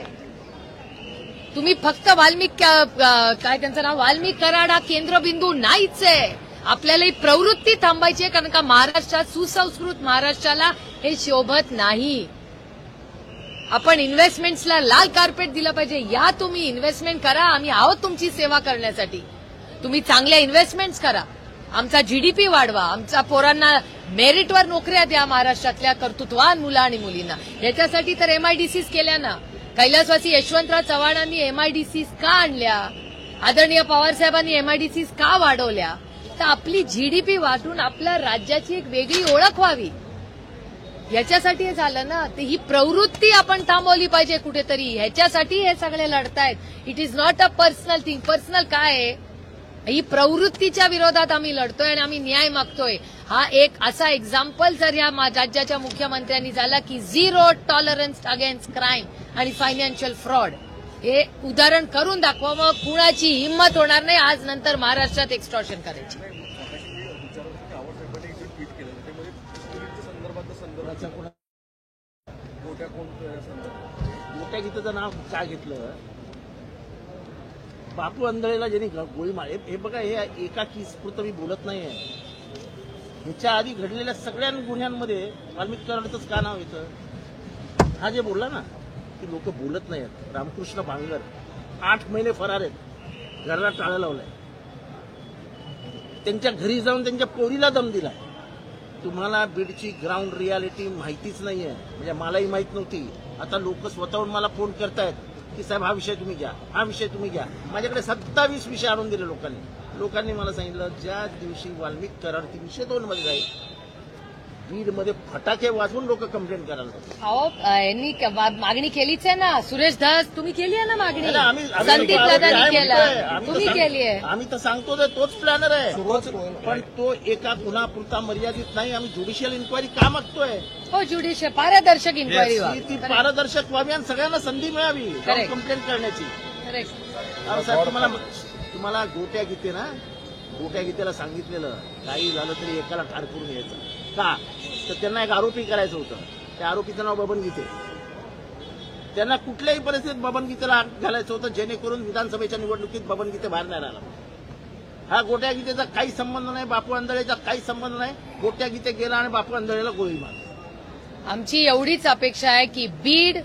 तुम्ही फक्त काय त्यांचं नाव वाल्मिक कराड हा केंद्रबिंदू नाहीच आहे. आपल्याला ही प्रवृत्ती थांबायची आहे, कारण का महाराष्ट्रात सुसंस्कृत महाराष्ट्राला हे शोभत नाही. आपण इन्व्हेस्टमेंट्सला लाल कार्पेट दिलं पाहिजे. या तुम्ही इन्व्हेस्टमेंट करा, आम्ही आहोत तुमची सेवा करण्यासाठी. तुम्ही चांगल्या इन्व्हेस्टमेंट्स करा, आमचा GDP वाढवा, आमच्या पोरांना मेरिटवर नोकऱ्या द्या, महाराष्ट्रातल्या कर्तृत्ववान मुलं आणि मुलींना. याच्यासाठी तर MIDCs केल्या ना. कैलासवासी यशवंतराव चव्हाणांनी MIDCs का आणल्या? आदरणीय पवारसाहेबांनी MIDCs का वाढवल्या? तर आपली GDP वाढून आपल्या राज्याची एक वेगळी ओळख व्हावी, याच्यासाठी हे झालं ना. तर ही प्रवृत्ती आपण थांबवली पाहिजे कुठेतरी. ह्याच्यासाठी हे सगळे लढतायत. It is not a personal thing. Personal काय आहे? ही प्रवृत्तीच्या विरोधात आम्ही लढतोय आणि आम्ही न्याय मागतोय. हा एक असा एक्झाम्पल जर या राज्याच्या मुख्यमंत्र्यांनी झाला की 0 टॉलरन्स अगेन्स्ट क्राईम आणि फायनान्शियल फ्रॉड, हे उदाहरण करून दाखवा. मग कुणाची हिंमत होणार नाही आज नंतर महाराष्ट्रात एक्स्टॉर्शन करायची. मोठ्या गीताचं नाव का घेतलं? बापू आंधळेला ज्यांनी गोळी मारली. हे बघा, हे एका केसपुरतं मी बोलत नाहीये. ह्याच्या आधी घडलेल्या सगळ्या गुन्ह्यांमध्ये वाल्मिक कराडचंच का नाव येतं? हा जे बोलला ना की लोक बोलत नाहीत. रामकृष्ण भांगर 8 महिने फरार आहेत, घराला टाळं लावलंय. त्यांच्या घरी जाऊन त्यांच्या पोरीला दम दिलाय. तुम्हाला बीडची ग्राउंड रियालिटी माहितीच नाहीये. म्हणजे मलाही माहित नव्हती. आता लोक स्वतःहून मला फोन करतायत की साहेब हा विषय तुम्ही घ्या, हा विषय तुम्ही घ्या. माझ्याकडे 27 विषय आणून दिले लोकांनी मला सांगितलं ज्या दिवशी वाल्मिक करार 302 मध्ये जाईल बीडमध्ये फटाके वाजवून लोक कंप्लेंट करायला लागले. अहो यांनी मागणी केलीच आहे ना. सुरेश धस तुम्ही केली आहे ना मागणी. नाही, आम्ही- संदीप दादांनी केला, आम्ही तुम्ही तर केली आहे. आम्ही तर सांगतो ते तोच प्लॅनर आहे. पण तो एका गुन्हापुरता मर्यादित नाही. आम्ही ज्युडिशियल इन्क्वायरी का मागतोय? हो ज्युडिशियल पारदर्शक इन्क्वायरी ती पारदर्शक व्हावी आणि सगळ्यांना संधी मिळावी Correct. कंप्लेंट करण्याची. करेक्ट. अहो साहेब तुम्हाला गोट्या गीते ना, गोट्या गीतेला सांगितलेलं काही झालं तरी एकाला ठार करून यायचं का, तर त्यांना एक आरोपी करायचं होतं. त्या आरोपीचं नाव बबन गीते. त्यांना कुठल्याही परिस्थितीत बबन गीतेला आत घालायचं होतं जेणेकरून विधानसभेच्या निवडणुकीत बबन गीते बाहेर नाही राहिला. हा गोट्या गीतेचा काही संबंध नाही, बापू आंधळेचा काही संबंध नाही. गोट्या गीते गेला आणि बापू आंधळेला गोळी मारली. आमची एवढीच अपेक्षा आहे की बीड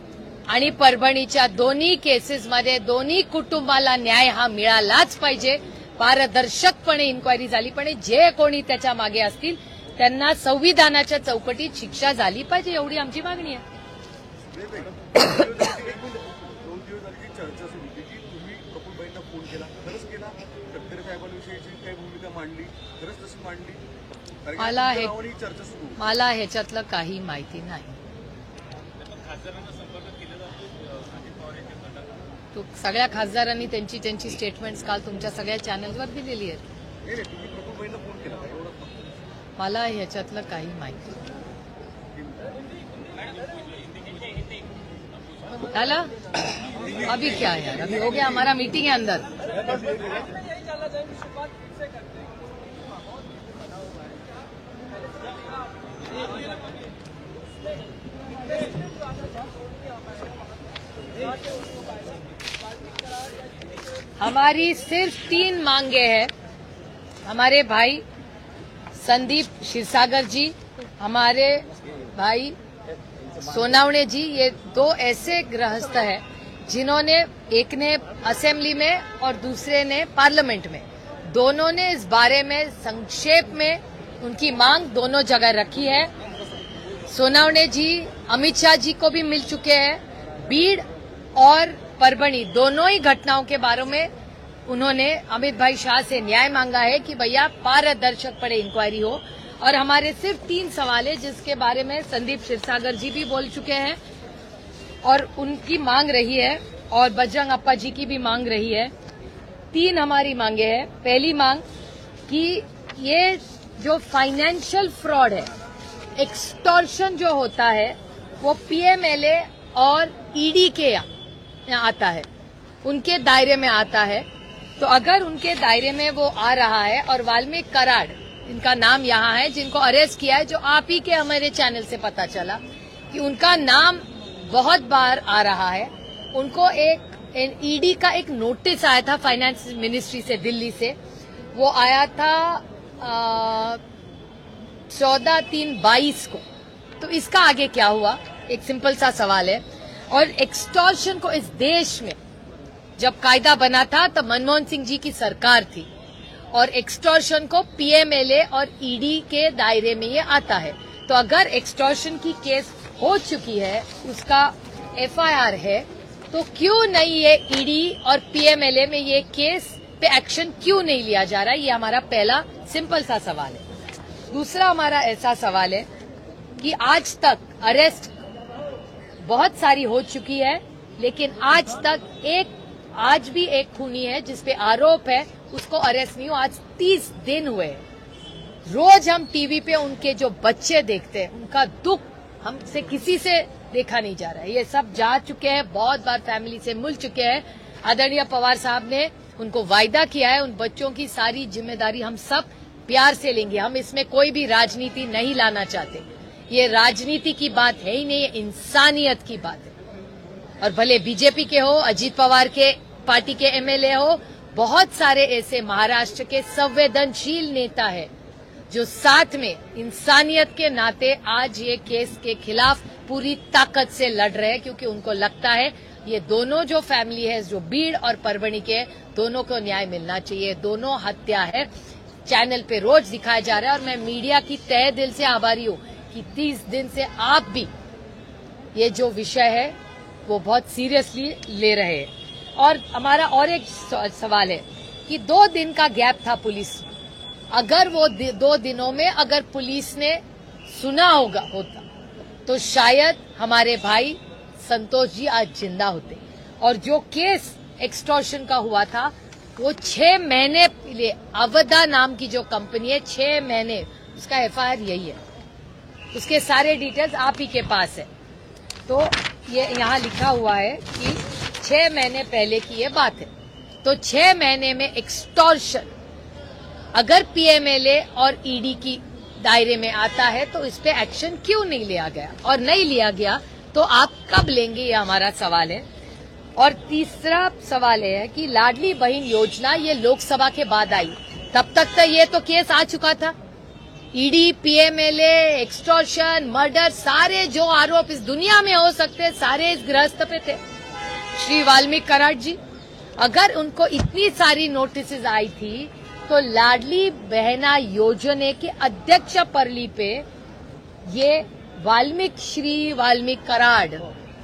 आणि परभणीच्या दोन्ही केसेसमध्ये दोन्ही कुटुंबाला न्याय हा मिळालाच पाहिजे. पारदर्शकपणे इन्क्वायरी झाली पाहिजे. जे कोणी त्याच्या मागे असतील त्यांना संविधानाच्या चौकटीत शिक्षा झाली पाहिजे, एवढी आमची मागणी आहे. 2 दिवस झाली चर्चा सुरू होती की तुम्ही प्रफुल्लबाईंना फोन केला, खरंच केला, गडकरी साहेबांविषयीची काही भूमिका मांडली, खरंच तशी मांडली? कारण की मला तुमच्या नावाने ही चर्चा सुरू होती. मला ह्याच्यातलं काही माहिती नाही. तो सगळ्या खासदारांनी त्यांची स्टेटमेंट्स काल तुमच्या सगळ्या चॅनलवर दिलेली आहेत. नाही तुम्ही प्रफुल्लबाईंना फोन केला एवढं मला ह्याच्यातलं काही माहिती झाला. अभी क्या है यार, अभी हो गया हमारा मीटिंग है अंदर. हमारी सिर्फ 3 मांगे हैं. हमारे भाई संदीप क्षीरसागर जी, हमारे भाई सोनावणे जी, ये 2 ऐसे गृहस्थ हैं जिन्होंने, एक ने असेंबली में और दूसरे ने पार्लियामेंट में, दोनों ने इस बारे में संक्षेप में उनकी मांग दोनों जगह रखी है. सोनावणे जी अमित शाह जी को भी मिल चुके हैं. बीड और परभणी दोनों ही घटनाओं के बारे में उन्होंने अमित भाई शाह से न्याय मांगा है कि भैया पारदर्शक पड़े इंक्वायरी हो. और हमारे सिर्फ 3 सवाल है जिसके बारे में संदीप क्षीरसागर जी भी बोल चुके हैं और उनकी मांग रही है और बजरंग अप्पा जी की भी मांग रही है. 3 हमारी मांगे हैं. पहली मांग कि ये जो फाइनेंशियल फ्रॉड है, एक्सटॉर्शन जो होता है, वो पीएमएलए और ईडी के आता है, उनके दायरे में आता है. तो अगर उनके दायरे में वो आ रहा है और वाल्मीकि कराड़ इनका नाम यहाँ है, जिनको अरेस्ट किया है, जो आप ही के हमारे चैनल से पता चला कि उनका नाम बहुत बार आ रहा है. उनको एक ईडी का एक नोटिस आया था फाइनेंस मिनिस्ट्री से, दिल्ली से. वो आया था 14/3/22 को. तो इसका आगे क्या हुआ, एक सिंपल सा सवाल है. और एक्सटॉर्शन को इस देश में जब कायदा बना था तब मनमोहन सिंह जी की सरकार थी और एक्सटॉर्शन को पीएमएलए और ईडी के दायरे में ये आता है. तो अगर एक्सटॉर्शन की केस हो चुकी है, उसका एफआईआर है, तो क्यों नहीं ये ईडी और पीएमएलए में ये केस पे एक्शन क्यों नहीं लिया जा रहा है? ये हमारा पहला सिंपल सा सवाल है. दूसरा हमारा ऐसा सवाल है कि आज तक अरेस्ट बहुत सारी हो चुकी है, लेकिन आज भी एक खूनी है जिसपे आरोप है, उसको अरेस्ट नहीं हुआ. आज 30 दिन हुए. रोज हम टीवी पे उनके जो बच्चे देखते हैं, उनका दुख हमसे किसी से देखा नहीं जा रहा है. ये सब जा चुके हैं, बहुत बार फैमिली से मिल चुके हैं. आदरणीय पवार साहब ने उनको वायदा किया है, उन बच्चों की सारी जिम्मेदारी हम सब प्यार से लेंगे. हम इसमें कोई भी राजनीति नहीं लाना चाहते. ये राजनीति की बात है ही नहीं, ये इंसानियत की बात है. और भले बीजेपी के हो, अजीत पवार के पार्टी के एमएलए हो, बहुत सारे ऐसे महाराष्ट्र के संवेदनशील नेता है जो साथ में इंसानियत के नाते आज ये केस के खिलाफ पूरी ताकत से लड़ रहे हैं, क्योंकि उनको लगता है ये दोनों जो फैमिली है, जो बीड़ और परभणी के, दोनों को न्याय मिलना चाहिए. दोनों हत्या है, चैनल पे रोज दिखाया जा रहा है. और मैं मीडिया की तहे दिल से आभारी हूँ कि 30 दिन से आप भी ये जो विषय है वो बहुत सीरियसली ले रहे हैं। और हमारा और एक सवाल है कि 2 दिन का गैप था पुलिस, अगर वो 2 दिनों में अगर पुलिस ने सुना होता तो शायद हमारे भाई संतोष जी आज जिंदा होते। और जो केस एक्सटॉर्शन का हुआ था वो 6 महीने पहले, अवधा नाम की जो कंपनी है, 6 महीने उसका एफआईआर यही है, उसके सारे डिटेल्स आप ही के पास है। तो ये यहाँ लिखा हुआ है कि 6 महीने पहले की ये बात है। तो 6 महीने में एक्सटॉर्शन अगर पीएमएलए और ईडी की दायरे में आता है तो इस पे एक्शन क्यों नहीं लिया गया, और नहीं लिया गया तो आप कब लेंगे, ये हमारा सवाल है। और तीसरा सवाल है कि लाडली बहन योजना ये लोकसभा के बाद आई, तब तक तो ये तो केस आ चुका था। ईडी, पीएमएलए, एक्सटॉर्शन, मर्डर, सारे जो आरोप इस दुनिया में हो सकते सारे इस गृहस्थ पे थे, श्री वाल्मीकि कराड जी। अगर उनको इतनी सारी नोटिस आई थी तो लाडली बहना योजना के अध्यक्ष परली पे ये श्री वाल्मीकि कराड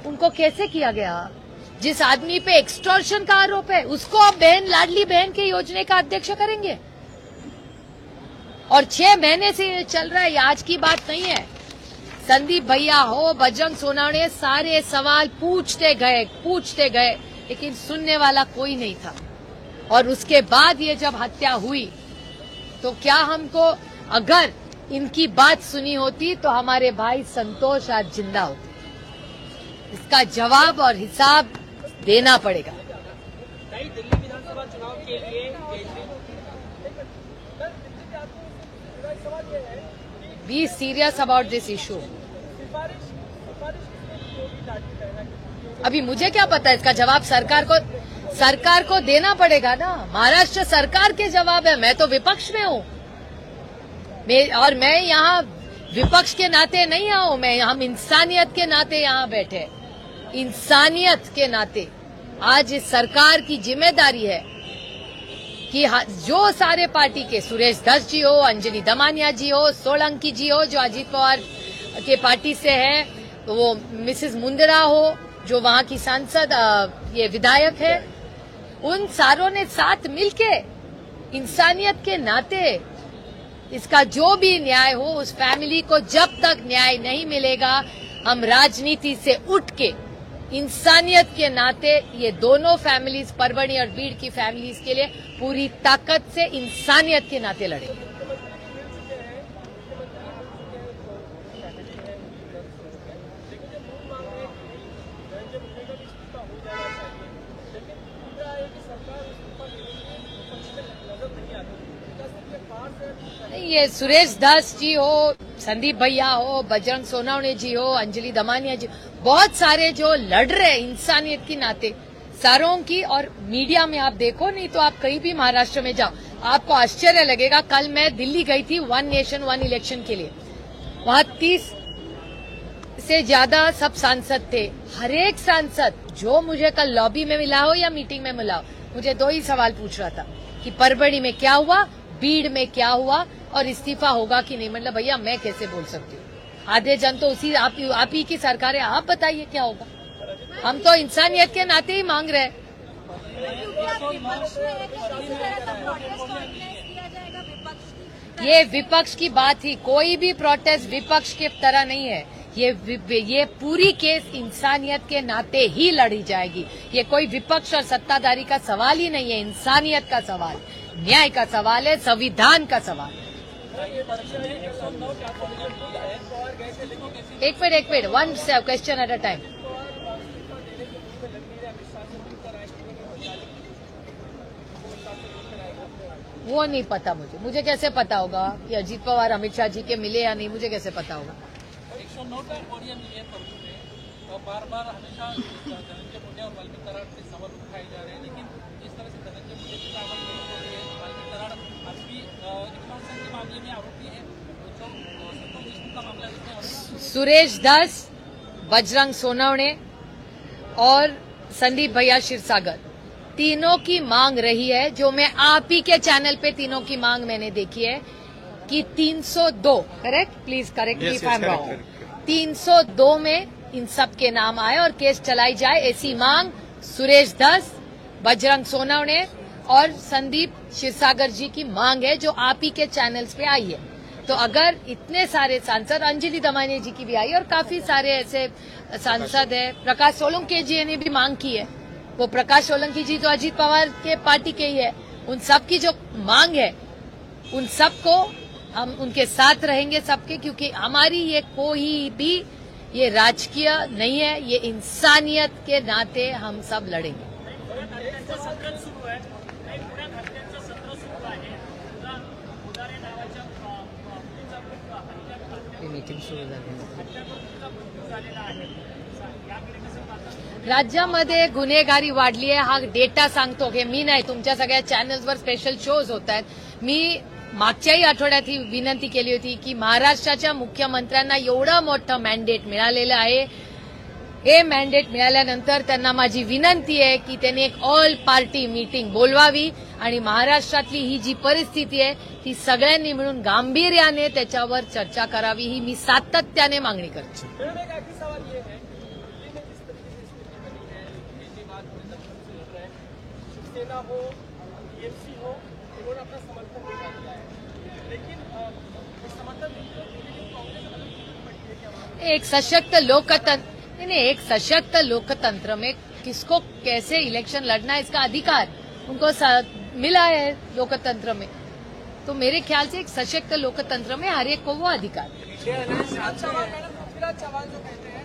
उनको कैसे किया गया? जिस आदमी पे एक्सटॉर्शन का आरोप है उसको आप लाडली बहन के योजना का अध्यक्ष करेंगे? और 6 महीने से ये चल रहा है, ये आज की बात नहीं है। संदीप भैया हो, बजरंग सोनावणे, सारे सवाल पूछते गए लेकिन सुनने वाला कोई नहीं था। और उसके बाद ये जब हत्या हुई तो क्या हमको अगर इनकी बात सुनी होती तो हमारे भाई संतोष आज जिंदा होते? इसका जवाब और हिसाब देना पड़ेगा। दिल्ली विधानसभा चुनाव के लिए be serious about this issue. अभी मुझे क्या पता, इसका जवाब सरकार को देना पड़ेगा ना। महाराष्ट्र सरकार के जवाब है, मैं तो विपक्ष में हूँ, और मैं यहाँ विपक्ष के नाते नहीं आऊं, हम इंसानियत के नाते यहाँ बैठे। इंसानियत के नाते आज इस सरकार की जिम्मेदारी है कि जो सारे पार्टी के, सुरेश धस जी हो, अंजलि दमानिया जी हो, सोलंकी जी हो जो अजीत पवार के पार्टी से है, तो वो मिसेस मुंदरा हो जो वहां की सांसद ये विधायक है, उन सारों ने साथ मिलके इंसानियत के नाते इसका जो भी न्याय हो, उस फैमिली को जब तक न्याय नहीं मिलेगा हम राजनीति से उठ के इंसानियत के नाते ये दोनों फैमिलीज, परभणी और बीड़ की फैमिलीज के लिए पूरी ताकत से इंसानियत के नाते लड़ेंगे। ये सुरेश दास जी हो, संदीप भैया हो, बजरंग सोनावणे जी हो, अंजलि दमानिया जी, बहुत सारे जो लड़ रहे इंसानियत के नाते सारों की। और मीडिया में आप देखो, नहीं तो आप कहीं भी महाराष्ट्र में जाओ आपको आश्चर्य लगेगा। कल मैं दिल्ली गई थी 1 नेशन 1 इलेक्शन के लिए, वहां 30 से ज्यादा सब सांसद थे। हर एक सांसद जो मुझे कल लॉबी में मिला हो या मीटिंग में मिला हो, मुझे 2 ही सवाल पूछ रहा था कि परभणी में क्या हुआ, बीड़ में क्या हुआ और इस्तीफा होगा कि नहीं। मतलब भैया मैं कैसे बोल सकती हूँ, आधे जन तो उसी आप ही की सरकार है, आप बताइए क्या होगा। हम तो इंसानियत के नाते ही मांग रहे हैं। ये विपक्ष की बात ही, कोई भी प्रोटेस्ट विपक्ष के तरह नहीं है। ये पूरी केस इंसानियत के नाते ही लड़ी जाएगी। ये कोई विपक्ष और सत्ताधारी का सवाल ही नहीं है, इंसानियत का सवाल, न्याय का सवाल है, संविधान का सवाल। एक minute, 1 question at a time. वो नहीं पता मुझे कैसे पता होगा कि अजीत पवार अमित शाह जी के मिले या नहीं, मुझे कैसे पता होगा। 109 ऑडियन ये पब्लिक में और बार-बार हमेशा धनंजय मुंडे और वाल्मीकि कराड के सवाल उठाए जा रहे हैं, लेकिन इस तरह से धनंजय मुंडे की आवाज नहीं हो रही है। वाल्मीकि कराड आज भी एक्सटॉर्शन के मामले में आरोपी है, जो संतोष देशमुख का मामला है। सुरेश दास, बजरंग सोनावणे और संदीप भैया क्षीरसागर, तीनों की मांग रही है, जो मैं आप ही के चैनल पे तीनों की मांग मैंने देखी है कि 302, correct, please correct me if I am wrong, 302 में इन सब के नाम आए और केस चलाई जाए, ऐसी मांग सुरेश धस, बजरंग सोनवणे और संदीप क्षीरसागर जी की मांग है, जो आप ही के चैनल्स पे आई है। तो अगर इतने सारे सांसद, अंजलि दमानिया जी की भी आई और काफी सारे ऐसे सांसद है, प्रकाश सोलंकी जी ने भी मांग की है, वो प्रकाश सोलंकी जी तो अजीत पवार के पार्टी के ही है, उन सब की जो मांग है उन सबको हम उनके साथ रहेंगे सबके, क्योंकि हमारी ये कोई भी ये राजकीय नहीं है, ये इंसानियत के नाते हम सब लड़ेंगे। सत्र सुरू आहे, पुण्यात हत्यांचं सत्र सुरू आहे। उदारे नावाच्या मीटिंग सुरू झाली, हत्याचा मृत्यू झालेला आहे, याकडे कसं पाहता? राज्यामध्ये गुन्हेगारी वाढली आहे, हा डेटा सांगतो की मी नाही, तुमच्या सगळ्या चॅनल्सवर स्पेशल शोज होत आहेत। मी मागच्याही आठवड्यात ही विनंती केली होती की महाराष्ट्राच्या मुख्यमंत्र्यांना एवढं मोठं मॅन्डेट मिळालेलं आहे, हे मॅन्डेट मिळाल्यानंतर त्यांना माझी विनंती आहे की त्यांनी एक ऑल पार्टी मीटिंग बोलवावी आणि महाराष्ट्रातली ही जी परिस्थिती आहे ती सगळ्यांनी मिळून गांभीर्याने त्याच्यावर चर्चा करावी, ही मी सातत्याने मागणी करते। मैडम, एक आखिरी सवाल ये है, दिल्ली में जिस तरीके से स्थिति बनी है, केजरीवाल पूरे दफ्तर से लड़ रहे हैं, शिवसेना हो, टीएमसी हो, उन्होंने अपना समर्थन दिखा दिया है, लेकिन समर्थन देते हुए कांग्रेस अलग पड़ी है क्या वहाँ? एक सशक्त लोकतंत्र नहीं, एक सशक्त लोकतंत्र में किसको कैसे इलेक्शन लड़ना है इसका अधिकार उनको मिला है लोकतंत्र में, तो मेरे ख्याल से एक सशक्त लोकतंत्र में हर एक को वो अधिकार है। पृथ्वीराज चव्हाण जो कहते हैं